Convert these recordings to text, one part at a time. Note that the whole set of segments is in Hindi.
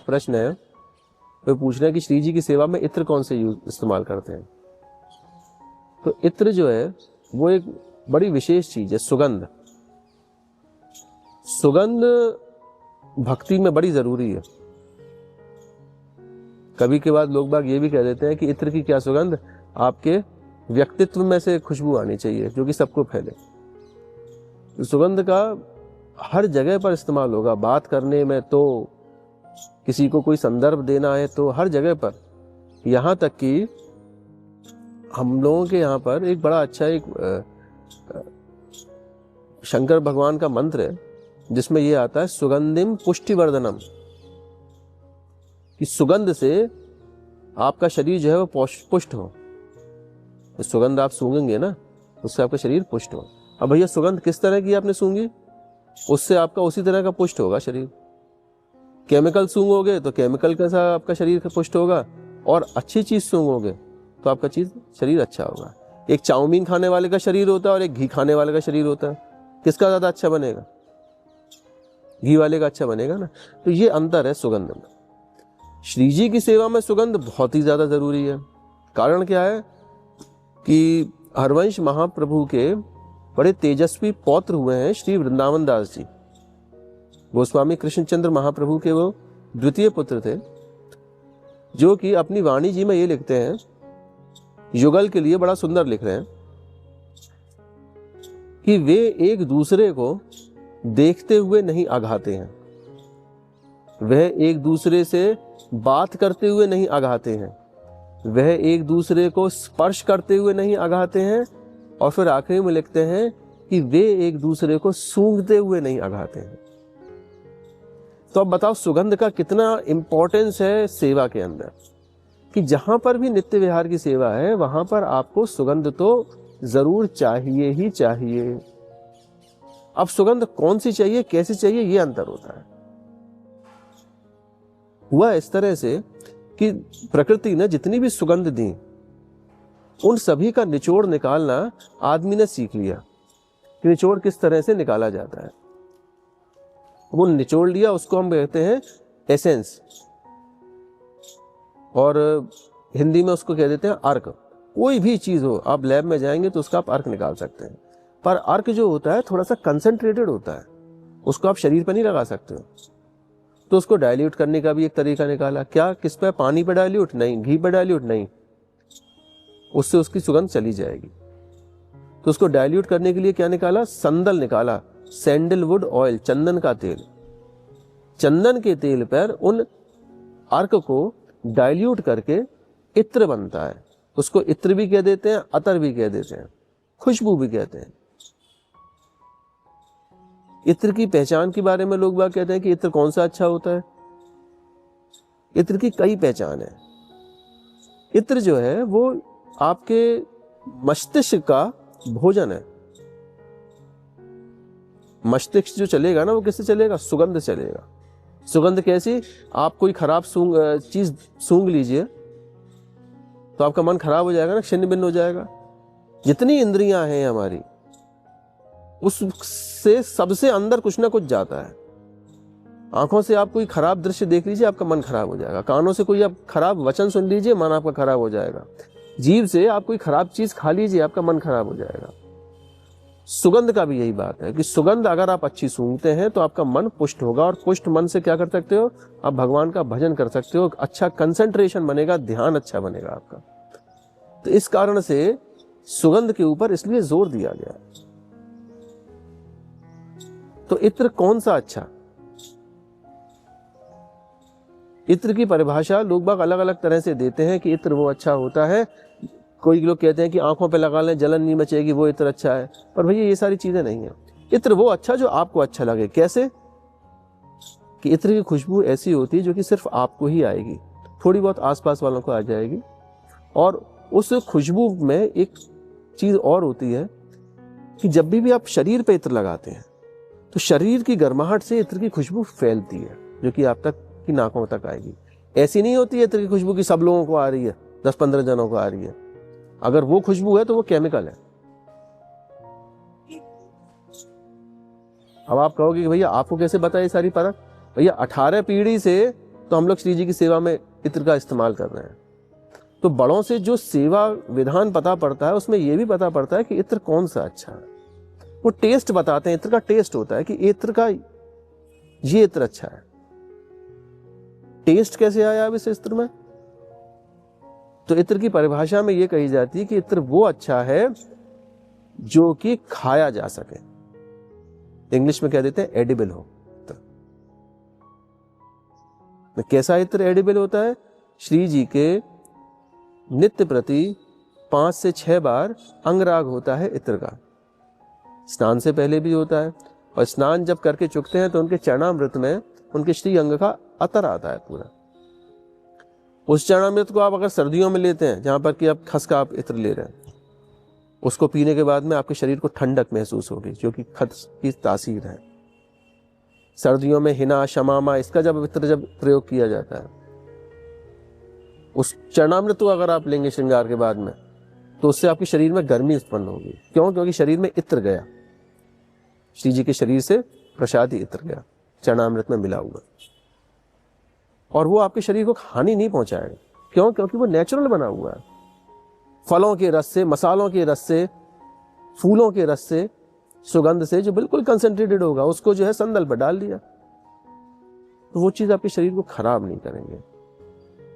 प्रश्न है, वो पूछ रहे हैं कि श्री जी की सेवा में इत्र कौन से इस्तेमाल करते हैं। तो इत्र जो है वो एक बड़ी विशेष चीज है, सुगंध। सुगंध भक्ति में बड़ी जरूरी है। कभी के बाद लोग बाग ये भी कह देते हैं कि इत्र की क्या सुगंध, आपके व्यक्तित्व में से खुशबू आनी चाहिए जो कि सबको फैले। तो सुगंध का हर जगह पर इस्तेमाल होगा, बात करने में तो, किसी को कोई संदर्भ देना है तो, हर जगह पर। यहाँ तक कि हम लोगों के यहाँ पर एक बड़ा अच्छा एक शंकर भगवान का मंत्र है जिसमें ये आता है, सुगंधिम पुष्टिवर्धनम, कि सुगंध से आपका शरीर जो है वो पुष्ट हो। तो सुगंध आप सूंघेंगे ना, उससे आपका शरीर पुष्ट हो। अब भैया सुगंध किस तरह की आपने सूंघी, उससे आपका उसी तरह का पुष्ट होगा शरीर। केमिकल सूंघोगे तो केमिकल कैसा आपका शरीर का पुष्ट होगा, और अच्छी चीज सूंघोगे तो आपका शरीर अच्छा होगा। एक चाउमीन खाने वाले का शरीर होता है और एक घी खाने वाले का शरीर होता है, किसका ज्यादा अच्छा बनेगा? घी वाले का अच्छा बनेगा ना। तो ये अंतर है सुगंध में। श्री जी की सेवा में सुगंध बहुत ही ज्यादा जरूरी है। कारण क्या है कि हरवंश महाप्रभु के बड़े तेजस्वी पौत्र हुए हैं श्री वृंदावन दास जी। गोस्वामी कृष्णचंद्र महाप्रभु के वो द्वितीय पुत्र थे, जो कि अपनी वाणी जी में ये लिखते हैं, युगल के लिए बड़ा सुंदर लिख रहे हैं कि वे एक दूसरे को देखते हुए नहीं आघाते हैं, वह एक दूसरे से बात करते हुए नहीं आघाते हैं, वह एक दूसरे को स्पर्श करते हुए नहीं आघाते हैं, और फिर आखिरी में लिखते हैं कि वे एक दूसरे को सूंघते हुए नहीं आघाते हैं। तो अब बताओ सुगंध का कितना इंपॉर्टेंस है सेवा के अंदर, कि जहां पर भी नित्य विहार की सेवा है वहां पर आपको सुगंध तो जरूर चाहिए ही चाहिए। अब सुगंध कौन सी चाहिए, कैसी चाहिए, ये अंतर होता है। हुआ इस तरह से कि प्रकृति ने जितनी भी सुगंध दी उन सभी का निचोड़ निकालना आदमी ने सीख लिया कि निचोड़ किस तरह से निकाला जाता है। वो निचोड़ लिया, उसको हम कहते हैं एसेंस, और हिंदी में उसको कह देते हैं अर्क। कोई भी चीज हो, आप लैब में जाएंगे तो उसका आप अर्क निकाल सकते हैं, पर अर्क जो होता है थोड़ा सा कंसंट्रेटेड होता है, उसको आप शरीर पर नहीं लगा सकते हो। तो उसको डाइल्यूट करने का भी एक तरीका निकाला। क्या, किस पे? पानी पे डाइल्यूट नहीं, घी पे डाइल्यूट नहीं, उससे उसकी सुगंध चली जाएगी। तो उसको डाइल्यूट करने के लिए क्या निकाला? संदल निकाला, सैंडलवुड ऑयल, चंदन का तेल। चंदन के तेल पर उन अर्क को डाइल्यूट करके इत्र बनता है। उसको इत्र भी कह देते हैं, अतर भी कह देते हैं, खुशबू भी कहते हैं। इत्र की पहचान के बारे में लोग बात कहते हैं कि इत्र कौन सा अच्छा होता है। इत्र की कई पहचान है। इत्र जो है वो आपके मस्तिष्क का भोजन है। मस्तिष्क जो चलेगा ना, वो किससे चलेगा? सुगंध चलेगा। सुगंध कैसी? आप कोई खराब चीज सूंघ लीजिए तो आपका मन खराब हो जाएगा ना, छिन्न भिन्न हो जाएगा। जितनी इंद्रियां हैं हमारी, उससे सबसे अंदर कुछ ना कुछ जाता है। आंखों से आप कोई खराब दृश्य देख लीजिए, आपका मन खराब हो जाएगा। कानों से कोई आप खराब वचन सुन लीजिए, मन आपका खराब हो जाएगा। जीभ से आप कोई खराब चीज खा लीजिए, आपका मन खराब हो जाएगा। सुगंध का भी यही बात है कि सुगंध अगर आप अच्छी सूंघते हैं तो आपका मन पुष्ट होगा, और पुष्ट मन से क्या कर सकते हो? आप भगवान का भजन कर सकते हो, अच्छा कंसंट्रेशन बनेगा, ध्यान अच्छा बनेगा आपका। तो इस कारण से सुगंध के ऊपर इसलिए जोर दिया गया। तो इत्र कौन सा अच्छा? इत्र की परिभाषा लोग बाग अलग अलग तरह से देते हैं कि इत्र वो अच्छा होता है। कोई लोग कहते हैं कि आंखों पे लगा लें, जलन नहीं मचेगी, वो इत्र अच्छा है। पर भैया ये सारी चीजें नहीं है। इत्र वो अच्छा जो आपको अच्छा लगे। कैसे? कि इत्र की खुशबू ऐसी होती है जो कि सिर्फ आपको ही आएगी, थोड़ी बहुत आसपास वालों को आ जाएगी। और उस खुशबू में एक चीज और होती है कि जब भी आप शरीर पे इत्र लगाते हैं तो शरीर की गर्माहट से इत्र की खुशबू फैलती है, जो कि आप तक की नाकों तक आएगी। ऐसी नहीं होती है इत्र की खुशबू की सब लोगों को आ रही है, 10-15 जनों को आ रही है। अगर वो खुशबू है तो वो केमिकल है। अब आप कहोगे कि भैया आपको कैसे बताए सारी परख? भैया 18 पीढ़ी से तो हम लोग श्री जी की सेवा में इत्र का इस्तेमाल कर रहे हैं। तो बड़ों से जो सेवा विधान पता पड़ता है उसमें यह भी पता पड़ता है कि इत्र कौन सा अच्छा है। वो टेस्ट बताते हैं, इत्र का टेस्ट होता है कि इत्र का ये इत्र अच्छा है। टेस्ट कैसे आया अब इस इत्र में? तो इत्र की परिभाषा में यह कही जाती है कि इत्र वो अच्छा है जो कि खाया जा सके। इंग्लिश में कह देते हैं एडिबल हो। तो कैसा इत्र एडिबल होता है? श्री जी के नित्य प्रति 5 से 6 बार अंगराग होता है इत्र का। स्नान से पहले भी होता है, और स्नान जब करके चुकते हैं तो उनके चरणामृत में उनके श्री अंग का अतर आता है पूरा। उस चरणामृत को आप अगर सर्दियों में लेते हैं, जहां पर कि आप खस का आप इत्र ले रहे हैं, उसको पीने के बाद में आपके शरीर को ठंडक महसूस होगी, जो कि खस की तासीर है। सर्दियों में हिना शमामा इसका जब इत्र जब प्रयोग किया जाता है, उस चरणामृत को अगर आप लेंगे श्रृंगार के बाद में, तो उससे आपके शरीर में गर्मी उत्पन्न होगी। क्यों? क्योंकि शरीर में इत्र गया, श्री जी के शरीर से प्रसादी इत्र गया, चरणामृत में मिला हुआ, और वो आपके शरीर को हानि नहीं पहुंचाएगा। क्यों? क्योंकि वो नेचुरल बना हुआ है। फलों के रस से, मसालों के रस से, फूलों के रस से, सुगंध से जो बिल्कुल कंसंट्रेटेड होगा, उसको जो है संदल पर डाल दिया, तो वो चीज आपके शरीर को खराब नहीं करेंगे।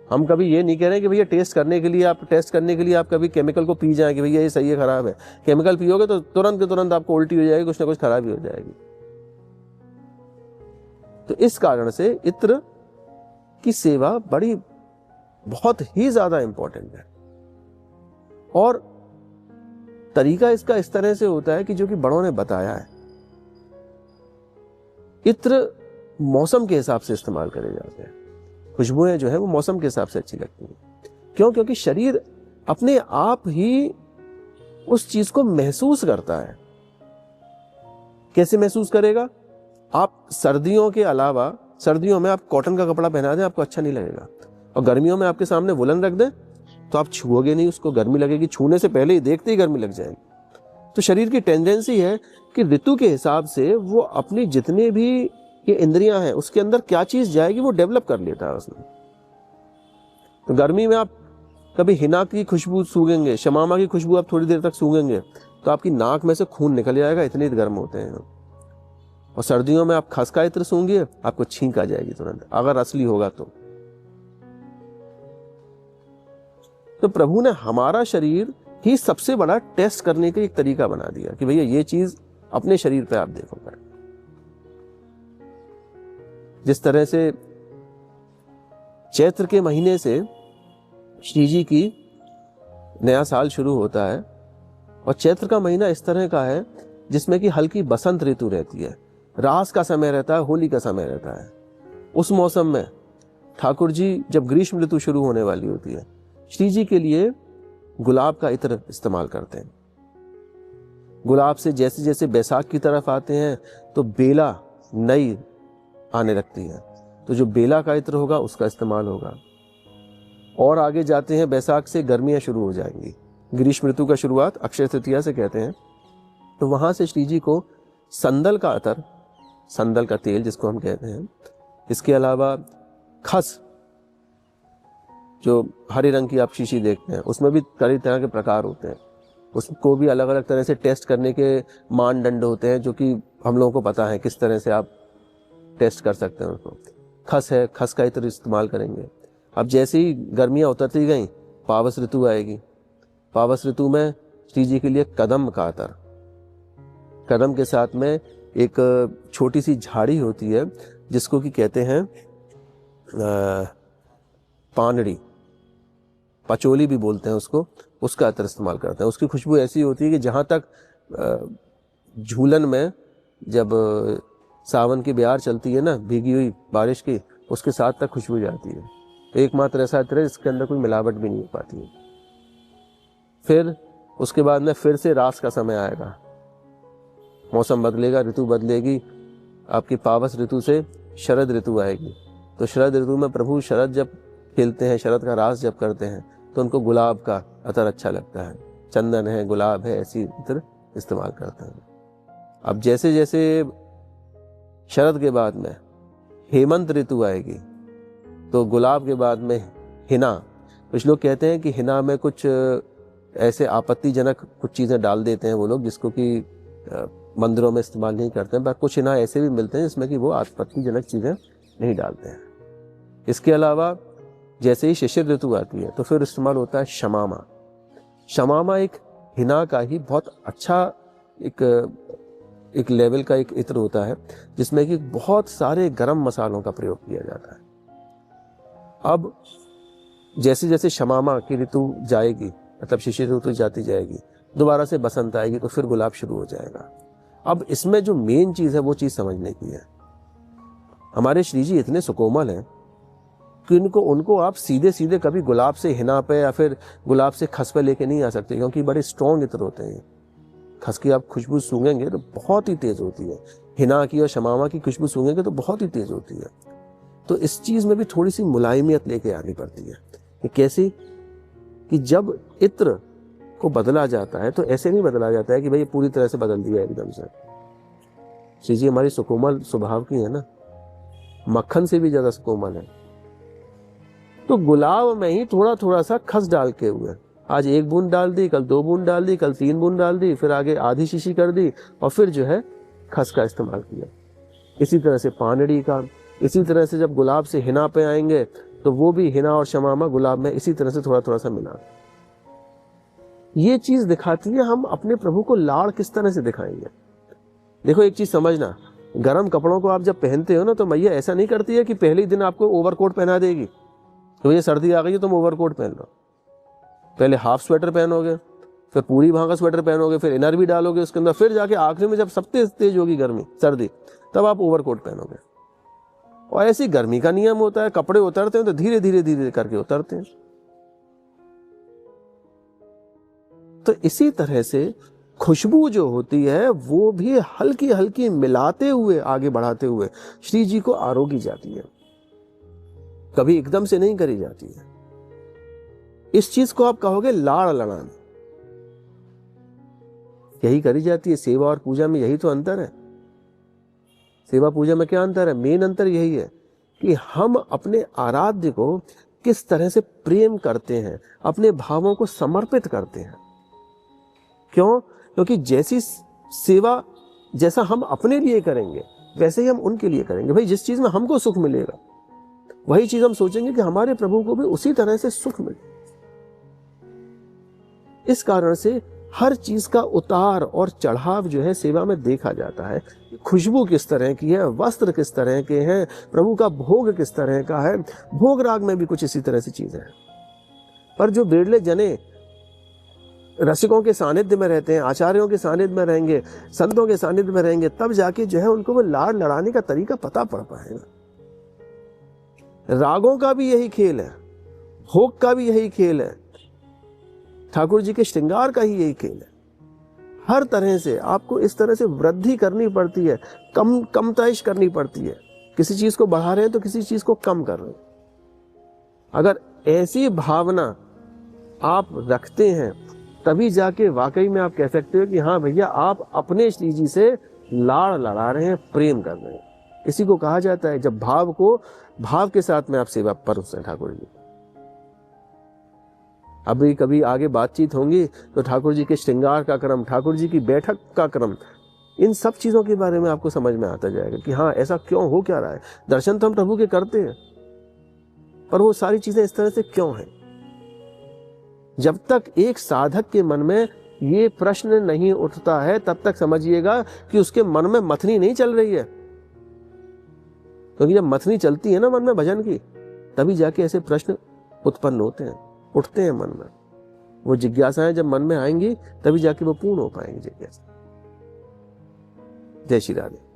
हम कभी ये नहीं कह रहे कि भैया टेस्ट करने के लिए आप कभी केमिकल को पी जाए कि भैया ये सही है खराब है। केमिकल पियोगे तो तुरंत के तुरंत आपको उल्टी हो जाएगी, कुछ ना कुछ खराबी हो जाएगी। तो इस कारण से इत्र की सेवा बहुत ही ज्यादा इंपॉर्टेंट है। और तरीका इसका इस तरह से होता है कि जो कि बड़ों ने बताया है, इत्र मौसम के हिसाब से इस्तेमाल करे जाते हैं। खुशबुएं जो है वो मौसम के हिसाब से अच्छी लगती हैं। क्यों? क्योंकि शरीर अपने आप ही उस चीज को महसूस करता है। कैसे महसूस करेगा? आप सर्दियों के अलावा, सर्दियों में आप कॉटन का कपड़ा पहना दें, आपको अच्छा नहीं लगेगा, और गर्मियों में आपके सामने वुलन रख दें तो आप छुओगे नहीं, उसको गर्मी लगेगी, छूने से पहले ही देखते ही गर्मी लग जाएगी। तो शरीर की टेंडेंसी है कि ऋतु के हिसाब से वो अपनी जितने भी ये इंद्रियां हैं उसके अंदर क्या चीज जाएगी वो डेवलप कर लेता है उसमें। तो गर्मी में आप कभी हिना की खुशबू सूंघेंगे, शमामा की खुशबू आप थोड़ी देर तक सूंघेंगे तो आपकी नाक में से खून निकल जाएगा, इतने गर्म होते हैं। और सर्दियों में आप खस का इत्र सूंघिए, आपको छींक आ जाएगी तुरंत, अगर असली होगा तो प्रभु ने हमारा शरीर ही सबसे बड़ा टेस्ट करने का एक तरीका बना दिया कि भैया ये चीज अपने शरीर पे आप देखो। जिस तरह से चैत्र के महीने से श्री जी की नया साल शुरू होता है, और चैत्र का महीना इस तरह का है जिसमें कि हल्की बसंत ऋतु रहती है, रास का समय रहता है, होली का समय रहता है। उस मौसम में ठाकुर जी जब ग्रीष्म ऋतु शुरू होने वाली होती है, श्री जी के लिए गुलाब का इत्र इस्तेमाल करते हैं। गुलाब से जैसे जैसे बैसाख की तरफ आते हैं तो बेला नई आने लगती है, तो जो बेला का इत्र होगा उसका इस्तेमाल होगा। और आगे जाते हैं, बैसाख से गर्मियां शुरू हो जाएंगी, ग्रीष्म ऋतु का शुरुआत अक्षय तृतीया से कहते हैं, तो वहां से श्री जी को संदल का अतर, संदल का तेल जिसको हम कहते हैं, इसके अलावा खस, जो हरे रंग की आप शीशी देखते हैं, उसमें भी कई तरह के प्रकार होते हैं, उसको भी अलग अलग तरह से टेस्ट करने के मानदंड होते हैं, जो कि हम लोगों को पता है किस तरह से आप टेस्ट कर सकते हैं उसको। खस है, खस का इत्र इस्तेमाल करेंगे। अब जैसे ही गर्मियाँ उतरती गई, पावस ऋतु आएगी। पावस ऋतु में श्री जी के लिए कदम का अतर, कदम के साथ में एक छोटी सी झाड़ी होती है जिसको कि कहते हैं पानड़ी, पचोली भी बोलते हैं उसको, उसका अतर इस्तेमाल करते हैं। उसकी खुशबू ऐसी होती है कि जहाँ तक झूलन में जब सावन की बयार चलती है ना, भीगी हुई बारिश की, उसके साथ तक खुशबू जाती है। एकमात्र ऐसा इत्र है जिसके अंदर कोई मिलावट भी नहीं हो पाती है। फिर उसके बाद में फिर से रास का समय आएगा, मौसम बदलेगा, ऋतु बदलेगी, आपकी पावस ऋतु से शरद ऋतु आएगी। तो शरद ऋतु में प्रभु शरद जब खेलते हैं, शरद का रास जब करते हैं, तो उनको गुलाब का अतर अच्छा लगता है, चंदन है, गुलाब है, ऐसी इत्र इस्तेमाल करते हैं। अब जैसे जैसे शरद के बाद में हेमंत ऋतु आएगी, तो गुलाब के बाद में हिना। कुछ लोग कहते हैं कि हिना में कुछ ऐसे आपत्तिजनक कुछ चीज़ें डाल देते हैं वो लोग, जिसको कि मंदिरों में इस्तेमाल नहीं करते हैं, पर कुछ हिना ऐसे भी मिलते हैं जिसमें कि वो आपत्तिजनक चीज़ें नहीं डालते हैं। इसके अलावा जैसे ही शिशिर ऋतु आती है तो फिर इस्तेमाल होता है शमामा। शमामा एक हिना का ही बहुत अच्छा एक लेवल का एक इत्र होता है, जिसमें कि बहुत सारे गरम मसालों का प्रयोग किया जाता है। अब जैसे जैसे शमामा की ऋतु जाएगी, मतलब शिशिर ऋतु जाती जाएगी, दोबारा से बसंत आएगी तो फिर गुलाब शुरू हो जाएगा। अब इसमें जो मेन चीज़ है वो चीज़ समझने की है। हमारे श्री जी इतने सुकोमल हैं कि उनको आप सीधे सीधे कभी गुलाब से हिना पे या फिर गुलाब से खस पे लेके नहीं आ सकते, क्योंकि बड़े स्ट्रॉन्ग इत्र होते हैं। खस की आप खुशबू सूंघेंगे तो बहुत ही तेज होती है, हिना की और शमामा की खुशबू सूंघेंगे तो बहुत ही तेज होती है। तो इस चीज में भी थोड़ी सी मुलायमियत लेके आनी पड़ती है। कि कैसी? कि जब इत्र को बदला जाता है तो ऐसे नहीं बदला जाता है कि भाई पूरी तरह से बदल दिया एकदम से। श्री जी हमारी सुकोमल स्वभाव की है ना, मक्खन से भी ज्यादा सुकोमल है। तो गुलाब में ही थोड़ा थोड़ा सा खस डाल के हुए, आज 1 बूंद डाल दी, कल 2 बूंद डाल दी, कल 3 बूंद डाल दी, फिर आगे आधी शीशी कर दी और फिर जो है खस का इस्तेमाल किया। इसी तरह से पानड़ी का, इसी तरह से जब गुलाब से हिना पे आएंगे तो वो भी हिना और शमामा गुलाब में इसी तरह से थोड़ा थोड़ा सा मिला। ये चीज दिखाती है हम अपने प्रभु को लाड़ किस तरह से दिखाएंगे। देखो एक चीज समझना, गर्म कपड़ों को आप जब पहनते हो ना तो मैया ऐसा नहीं करती है कि पहले ही दिन आपको ओवरकोट पहना देगी, तो ये सर्दी आ गई है तुम ओवरकोट पहन लो। पहले हाफ स्वेटर पहनोगे, फिर पूरी भाग का स्वेटर पहनोगे, फिर इनर भी डालोगे उसके अंदर, फिर जाके आखिरी में जब सबसे तेज होगी गर्मी सर्दी तब आप ओवरकोट पहनोगे। और ऐसी गर्मी का नियम होता है, कपड़े उतरते हैं तो धीरे धीरे धीरे करके उतरते हैं। तो इसी तरह से खुशबू जो होती है वो भी हल्की हल्की मिलाते हुए आगे बढ़ाते हुए श्री जी को आरोगी जाती है, कभी एकदम से नहीं करी जाती है। इस चीज को आप कहोगे लाड़ लड़ाना, यही करी जाती है। सेवा और पूजा में यही तो अंतर है। सेवा पूजा में क्या अंतर है? मेन अंतर यही है कि हम अपने आराध्य को किस तरह से प्रेम करते हैं, अपने भावों को समर्पित करते हैं। क्यों? क्योंकि जैसी सेवा जैसा हम अपने लिए करेंगे वैसे ही हम उनके लिए करेंगे। भाई जिस चीज में हमको सुख मिलेगा वही चीज हम सोचेंगे कि हमारे प्रभु को भी उसी तरह से सुख मिले। इस कारण से हर चीज का उतार और चढ़ाव जो है सेवा में देखा जाता है। खुशबू किस तरह की है, वस्त्र किस तरह के हैं, प्रभु का भोग किस तरह का है, भोग राग में भी कुछ इसी तरह से चीजें हैं। पर जो बिरले जने रसिकों के सानिध्य में रहते हैं, आचार्यों के सानिध्य में रहेंगे, संतों के सानिध्य में रहेंगे, तब जाके जो है उनको वो लाड़ लड़ाने का तरीका पता पड़ पाएगा। रागों का भी यही खेल है, भोग का भी यही खेल है, ठाकुर जी के श्रृंगार का ही यही खेल है। हर तरह से आपको इस तरह से वृद्धि करनी पड़ती है, कमताइश करनी पड़ती है। किसी चीज को बढ़ा रहे हैं तो किसी चीज को कम कर रहे हैं। अगर ऐसी भावना आप रखते हैं तभी जाके वाकई में आप कह सकते हो कि हाँ भैया आप अपने श्री जी से लाड़ लड़ा रहे हैं, प्रेम कर रहे हैं। इसी को कहा जाता है जब भाव को भाव के साथ में आप सेवा परोसते हैं ठाकुर जी। अभी कभी आगे बातचीत होंगी तो ठाकुर जी के श्रृंगार का क्रम, ठाकुर जी की बैठक का क्रम, इन सब चीजों के बारे में आपको समझ में आता जाएगा कि हाँ ऐसा क्यों हो क्या रहा है। दर्शन तो हम प्रभु के करते हैं पर वो सारी चीजें इस तरह से क्यों हैं। जब तक एक साधक के मन में ये प्रश्न नहीं उठता है तब तक समझिएगा कि उसके मन में मथनी नहीं चल रही है। क्योंकि जब मथनी चलती है ना मन में भजन की, तभी जाके ऐसे प्रश्न उत्पन्न होते हैं, उठते हैं मन में। वो जिज्ञासाएं जब मन में आएंगी तभी जाके वो पूर्ण हो पाएंगी जिज्ञासा। जय श्री राधे।